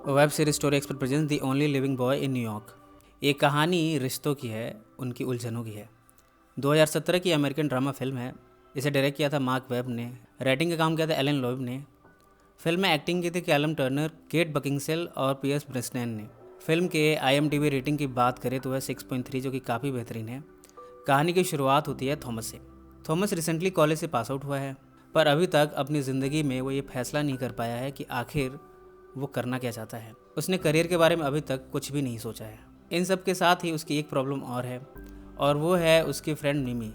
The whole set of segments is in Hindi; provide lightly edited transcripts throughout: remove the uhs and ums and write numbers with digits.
Web series story expert presents the only living boy in New York. ये कहानी रिश्तों की है, उनकी उलझनों की है। 2017 की अमेरिकन ड्रामा फिल्म है। इसे डायरेक्ट किया था मार्क वेब ने, राइटिंग का काम किया था एलन लोइब ने। फिल्म में एक्टिंग की थी कैलम टर्नर, केट बकिंगसेल और पियर्स ब्रेस्नैन ने। फिल्म के IMDb रेटिंग की बात करें तो वह 6.3 जो कि काफ़ी बेहतरीन है। कहानी की शुरुआत होती है थॉमस से। थॉमस रिसेंटली कॉलेज से पास आउट हुआ है, पर अभी तक अपनी ज़िंदगी में वो ये फैसला नहीं कर पाया है कि आखिर वो करना क्या चाहता है। उसने करियर के बारे में अभी तक कुछ भी नहीं सोचा है। इन सब के साथ ही उसकी एक प्रॉब्लम और है, और वो है उसकी फ्रेंड मिमी।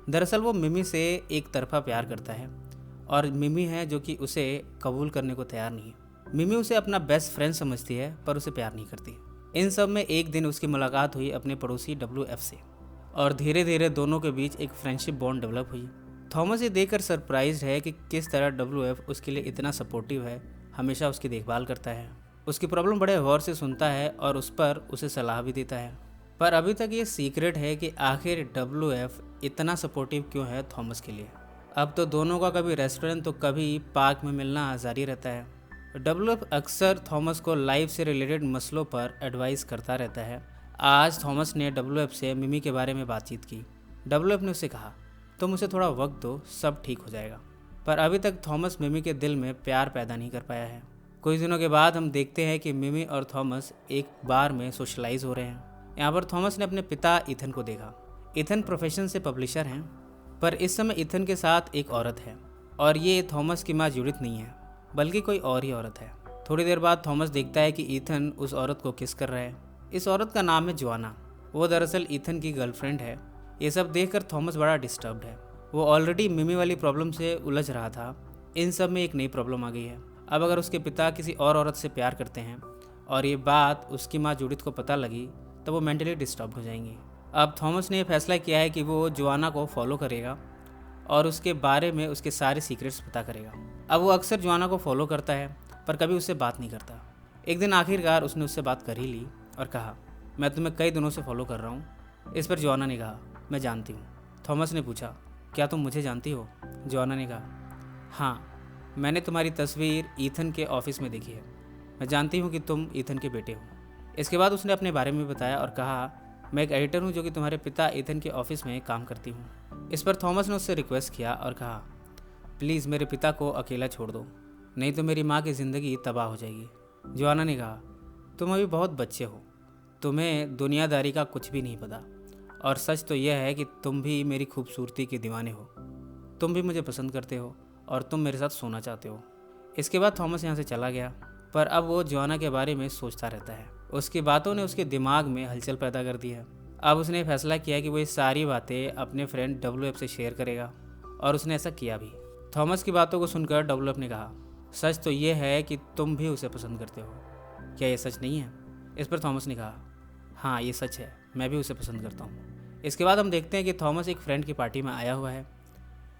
दरअसल वो मिमी से एक तरफा प्यार करता है, और मिमी है जो कि उसे कबूल करने को तैयार नहीं। मिमी उसे अपना बेस्ट फ्रेंड समझती है, पर उसे प्यार नहीं करती। इन सब में एक दिन उसकी मुलाकात हुई अपने पड़ोसी WF से, और धीरे धीरे दोनों के बीच एक फ्रेंडशिप बॉन्ड डेवलप हुई। थॉमस ये देखकर सरप्राइज्ड है कि किस तरह WF उसके लिए इतना सपोर्टिव है, हमेशा उसकी देखभाल करता है, उसकी प्रॉब्लम बड़े गौर से सुनता है और उस पर उसे सलाह भी देता है। पर अभी तक ये सीक्रेट है कि आखिर WF इतना सपोर्टिव क्यों है थॉमस के लिए। अब तो दोनों का कभी रेस्टोरेंट तो कभी पार्क में मिलना जारी रहता है। WF अक्सर थॉमस को लाइफ से रिलेटेड मसलों पर एडवाइस करता रहता है। आज थॉमस ने WF से मिमी के बारे में बातचीत की। WF ने उससे कहा, तुम उसे थोड़ा वक्त दो, सब ठीक हो जाएगा। पर अभी तक थॉमस मिमी के दिल में प्यार पैदा नहीं कर पाया है। कुछ दिनों के बाद हम देखते हैं कि मिमी और थॉमस एक बार में सोशलाइज हो रहे हैं। यहाँ पर थॉमस ने अपने पिता इथन को देखा। इथन प्रोफेशन से पब्लिशर हैं, पर इस समय इथन के साथ एक औरत है, और ये थॉमस की माँ जूडिथ नहीं है, बल्कि कोई और ही औरत है। थोड़ी देर बाद थॉमस देखता है कि इथन उस औरत को किस कर रहा है। इस औरत का नाम है जोआना। वो दरअसल इथन की गर्लफ्रेंड है। ये सब देखकर थॉमस बड़ा डिस्टर्ब्ड है। वो ऑलरेडी मिमी वाली प्रॉब्लम से उलझ रहा था, इन सब में एक नई प्रॉब्लम आ गई है। अब अगर उसके पिता किसी और औरत से प्यार करते हैं और ये बात उसकी माँ जूडिथ को पता लगी, तो वो मेंटली डिस्टर्ब हो जाएंगी। अब थॉमस ने यह फैसला किया है कि वो जोआना को फॉलो करेगा और उसके बारे में उसके सारे सीक्रेट्स पता करेगा। अब वो अक्सर जोआना को फॉलो करता है, पर कभी उससे बात नहीं करता। एक दिन आखिरकार उसने उससे बात कर ही ली और कहा, मैं तुम्हें कई दिनों से फॉलो कर रहा हूँ। इस पर जोआना ने कहा, मैं जानती हूँ। थॉमस ने पूछा, क्या तुम मुझे जानती हो? जोआना ने कहा, हाँ, मैंने तुम्हारी तस्वीर ईथन के ऑफिस में देखी है। मैं जानती हूँ कि तुम ईथन के बेटे हो। इसके बाद उसने अपने बारे में बताया और कहा, मैं एक एडिटर हूँ जो कि तुम्हारे पिता ईथन के ऑफिस में काम करती हूँ। इस पर थॉमस ने उससे रिक्वेस्ट किया और कहा, प्लीज़ मेरे पिता को अकेला छोड़ दो, नहीं तो मेरी माँ की ज़िंदगी तबाह हो जाएगी। जोआना ने कहा, तुम अभी बहुत बच्चे हो, तुम्हें दुनियादारी का कुछ भी नहीं पता, और सच तो यह है कि तुम भी मेरी खूबसूरती के दीवाने हो। तुम भी मुझे पसंद करते हो और तुम मेरे साथ सोना चाहते हो। इसके बाद थॉमस यहाँ से चला गया, पर अब वो जोआना के बारे में सोचता रहता है। उसकी बातों ने उसके दिमाग में हलचल पैदा कर दी है। अब उसने फैसला किया कि वो ये सारी बातें अपने फ्रेंड WF से शेयर करेगा, और उसने ऐसा किया भी। थॉमस की बातों को सुनकर WF ने कहा, सच तो ये है कि तुम भी उसे पसंद करते हो, क्या ये सच नहीं है? इस पर थॉमस ने कहा, हाँ ये सच है, मैं भी उसे पसंद करता हूँ। इसके बाद हम देखते हैं कि थॉमस एक फ्रेंड की पार्टी में आया हुआ है।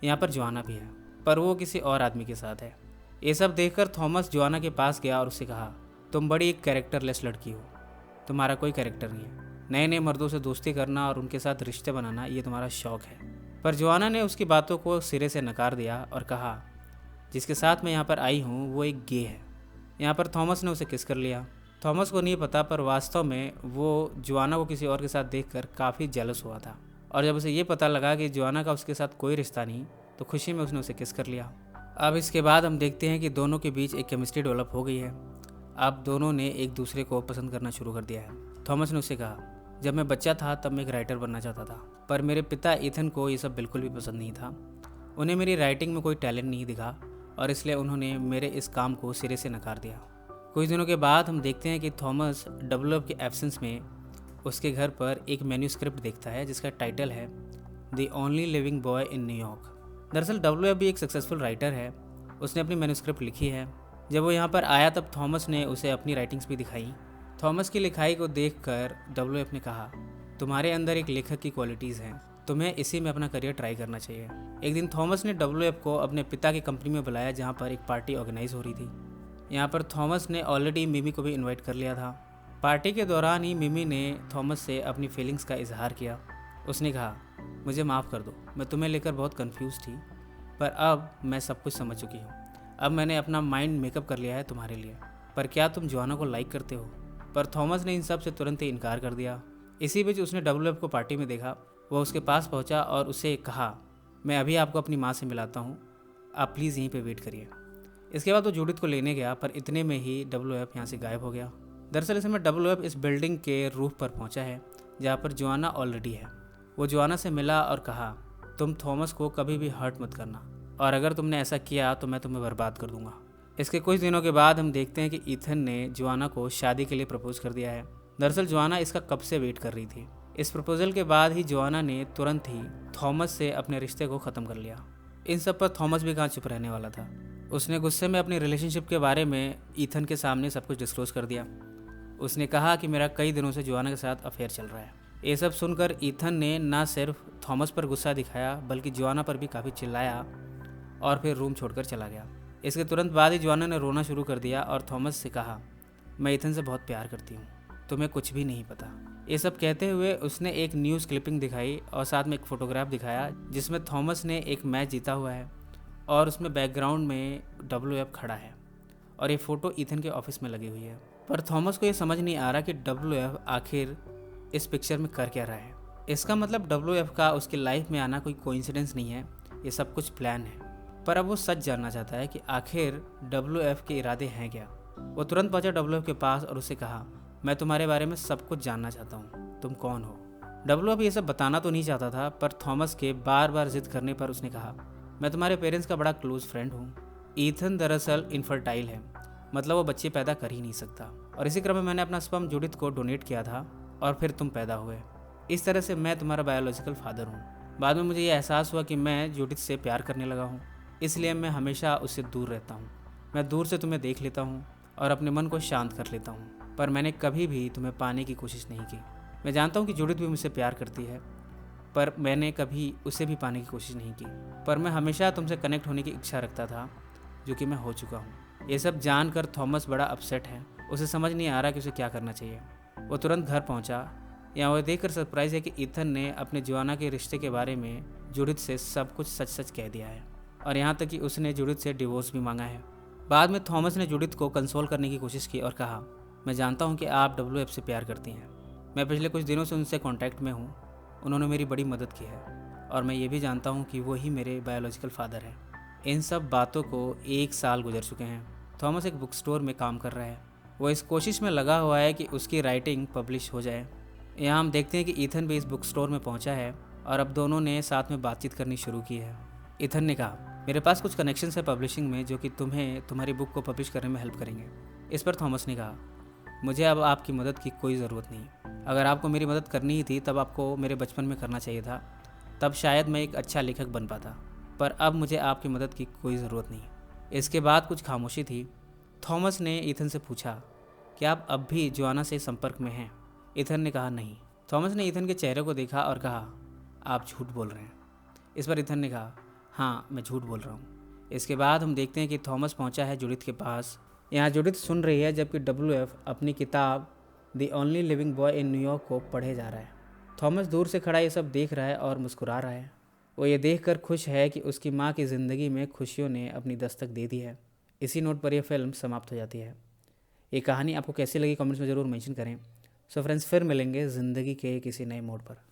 यहाँ पर जोआना भी है, पर वो किसी और आदमी के साथ है। ये सब देखकर थॉमस जोआना के पास गया और उससे कहा, तुम बड़ी एक कैरेक्टरलेस लड़की हो, तुम्हारा कोई कैरेक्टर नहीं है। नए नए मर्दों से दोस्ती करना और उनके साथ रिश्ते बनाना ये तुम्हारा शौक है। पर जोआना ने उसकी बातों को सिरे से नकार दिया और कहा, जिसके साथ मैं यहाँ पर आई हूँ वो एक गे है। यहाँ पर थॉमस ने उसे किस कर लिया। थॉमस को नहीं पता, पर वास्तव में वो जोआना को किसी और के साथ देखकर काफ़ी जेलस हुआ था, और जब उसे ये पता लगा कि जोआना का उसके साथ कोई रिश्ता नहीं, तो खुशी में उसने उसे किस कर लिया। अब इसके बाद हम देखते हैं कि दोनों के बीच एक केमिस्ट्री डेवलप हो गई है। अब दोनों ने एक दूसरे को पसंद करना शुरू कर दिया है। थॉमस ने उससे कहा, जब मैं बच्चा था तब मैं एक राइटर बनना चाहता था, पर मेरे पिता इथन को ये सब बिल्कुल भी पसंद नहीं था। उन्हें मेरी राइटिंग में कोई टैलेंट नहीं दिखा, और इसलिए उन्होंने मेरे इस काम को सिरे से नकार दिया। कुछ दिनों के बाद हम देखते हैं कि थॉमस WF के एब्सेंस में उसके घर पर एक मैन्यूस्क्रिप्ट देखता है जिसका टाइटल है the only living boy in New York. दरअसल WF भी एक सक्सेसफुल राइटर है, उसने अपनी मैन्यूस्क्रिप्ट लिखी है। जब वो यहाँ पर आया तब थॉमस ने उसे अपनी राइटिंग्स भी दिखाई। थॉमस की लिखाई को देखकर WF ने कहा, तुम्हारे अंदर एक लेखक की क्वालिटीज़ हैं, तुम्हें इसी में अपना करियर ट्राई करना चाहिए। एक दिन थॉमस ने WF को अपने पिता की कंपनी में बुलाया जहाँ पर एक पार्टी ऑर्गेनाइज हो रही थी। यहाँ पर थॉमस ने ऑलरेडी मिमी को भी इन्वाइट कर लिया था। पार्टी के दौरान ही मिमी ने थॉमस से अपनी फीलिंग्स का इजहार किया। उसने कहा, मुझे माफ़ कर दो, मैं तुम्हें लेकर बहुत कंफ्यूज थी, पर अब मैं सब कुछ समझ चुकी हूँ। अब मैंने अपना माइंड मेकअप कर लिया है तुम्हारे लिए। पर क्या तुम जोआना को लाइक करते हो? पर थॉमस ने इन सब से तुरंत ही इनकार कर दिया। इसी बीच उसने WF को पार्टी में देखा। वह उसके पास पहुंचा और उसे कहा, मैं अभी आपको अपनी माँ से मिलाता हूँ, आप प्लीज़ यहीं पे वेट करिए। इसके बाद वो जूडिथ को लेने गया, पर इतने में ही WF यहाँ से गायब हो गया। दरअसल इस समय WF इस बिल्डिंग के रूफ पर पहुंचा है जहाँ पर जोआना ऑलरेडी है। वो जोआना से मिला और कहा, तुम थॉमस को कभी भी हर्ट मत करना, और अगर तुमने ऐसा किया तो मैं तुम्हें बर्बाद कर दूंगा। इसके कुछ दिनों के बाद हम देखते हैं कि ईथन ने जोआना को शादी के लिए प्रपोज कर दिया है। दरअसल जोआना इसका कब से वेट कर रही थी। इस प्रपोजल के बाद ही जोआना ने तुरंत ही थॉमस से अपने रिश्ते को ख़त्म कर लिया। इन सब पर थॉमस भी कहाँ चुप रहने वाला था। उसने गुस्से में अपनी रिलेशनशिप के बारे में ईथन के सामने सब कुछ डिस्क्लोज कर दिया। उसने कहा कि मेरा कई दिनों से जोआना के साथ अफेयर चल रहा है। ये सब सुनकर ईथन ने ना सिर्फ थॉमस पर गुस्सा दिखाया बल्कि जोआना पर भी काफ़ी चिल्लाया और फिर रूम छोड़कर चला गया। इसके तुरंत बाद ही जोआना ने रोना शुरू कर दिया और थॉमस से कहा, मैं ईथन से बहुत प्यार करती हूँ, तुम्हें कुछ भी नहीं पता। ये सब कहते हुए उसने एक न्यूज़ क्लिपिंग दिखाई और साथ में एक फ़ोटोग्राफ दिखाया जिसमें थॉमस ने एक मैच जीता हुआ है और उसमें बैकग्राउंड में WF खड़ा है और ये फ़ोटो ईथन के ऑफिस में लगी हुई है। पर थॉमस को ये समझ नहीं आ रहा कि WF आखिर इस पिक्चर में कर क्या रहा है। इसका मतलब WF का उसकी लाइफ में आना कोई कोइंसिडेंस नहीं है, ये सब कुछ प्लान है। पर अब वो सच जानना चाहता है कि आखिर WF के इरादे हैं क्या। वो तुरंत पहुंचा WF के पास और उससे कहा, मैं तुम्हारे बारे में सब कुछ जानना चाहता हूँ, तुम कौन हो। WF ये सब बताना तो नहीं चाहता था, पर थॉमस के बार बार जिद करने पर उसने कहा, मैं तुम्हारे पेरेंट्स का बड़ा क्लोज फ्रेंड हूँ। ईथन दरअसल इनफर्टाइल है, मतलब वो बच्चे पैदा कर ही नहीं सकता, और इसी क्रम में मैंने अपना स्पर्म जूडिथ को डोनेट किया था और फिर तुम पैदा हुए। इस तरह से मैं तुम्हारा बायोलॉजिकल फादर हूँ। बाद में मुझे ये एहसास हुआ कि मैं जूडिथ से प्यार करने लगा हूँ, इसलिए मैं हमेशा उससे दूर रहता हूँ। मैं दूर से तुम्हें देख लेता हूँ और अपने मन को शांत कर लेता हूँ, पर मैंने कभी भी तुम्हें पाने की कोशिश नहीं की। मैं जानता हूँ कि जूडिथ भी मुझसे प्यार करती है, पर मैंने कभी उसे भी पाने की कोशिश नहीं की। पर मैं हमेशा तुमसे कनेक्ट होने की इच्छा रखता था, जो कि मैं हो चुका हूँ। ये सब जानकर थॉमस बड़ा अपसेट है। उसे समझ नहीं आ रहा कि उसे क्या करना चाहिए। वो तुरंत घर पहुँचा। यहाँ वो देखकर सरप्राइज है कि ईथन ने अपने जोआना के रिश्ते के बारे में जूडिथ से सब कुछ सच सच कह दिया है, और यहाँ तक कि उसने जूडिथ से डिवोर्स भी मांगा है। बाद में थॉमस ने जूडिथ को कंसोल करने की कोशिश की और कहा, मैं जानता हूँ कि आप WF से प्यार करती हैं। मैं पिछले कुछ दिनों से उनसे कांटेक्ट में हूँ, उन्होंने मेरी बड़ी मदद की है, और मैं ये भी जानता हूँ कि वो ही मेरे बायोलॉजिकल फादर हैं। इन सब बातों को 1 साल गुजर चुके हैं। थॉमस एक बुक स्टोर में काम कर रहा है। वो इस कोशिश में लगा हुआ है कि उसकी राइटिंग पब्लिश हो जाए। यहाँ हम देखते हैं कि ईथन भी इस बुक स्टोर में पहुँचा है और अब दोनों ने साथ में बातचीत करनी शुरू की है। ईथन ने कहा, मेरे पास कुछ कनेक्शंस है पब्लिशिंग में जो कि तुम्हें तुम्हारी बुक को पब्लिश करने में हेल्प करेंगे। इस पर थॉमस ने कहा, मुझे अब आपकी मदद की कोई ज़रूरत नहीं। अगर आपको मेरी मदद करनी ही थी तब आपको मेरे बचपन में करना चाहिए था, तब शायद मैं एक अच्छा लेखक बन पाता, पर अब मुझे आपकी मदद की कोई ज़रूरत नहीं। इसके बाद कुछ खामोशी थी। थॉमस ने ईथन से पूछा, क्या आप अब भी जोआना से संपर्क में हैं? ईथन ने कहा, नहीं। थॉमस ने ईथन के चेहरे को देखा और कहा, आप झूठ बोल रहे हैं। इस पर ईथन ने कहा, हाँ मैं झूठ बोल रहा हूँ। इसके बाद हम देखते हैं कि थॉमस पहुँचा है जूडिथ के पास। यहाँ जूडिथ सुन रही है जबकि WF अपनी किताब the only living boy in New York को पढ़े जा रहा है। थॉमस दूर से खड़ा ये सब देख रहा है और मुस्कुरा रहा है। वो ये देखकर खुश है कि उसकी माँ की ज़िंदगी में खुशियों ने अपनी दस्तक दे दी है। इसी नोट पर यह फिल्म समाप्त हो जाती है। ये कहानी आपको कैसी लगी कमेंट्स में ज़रूर मेंशन करें। सो फ्रेंड्स, फिर मिलेंगे ज़िंदगी के किसी नए मोड़ पर।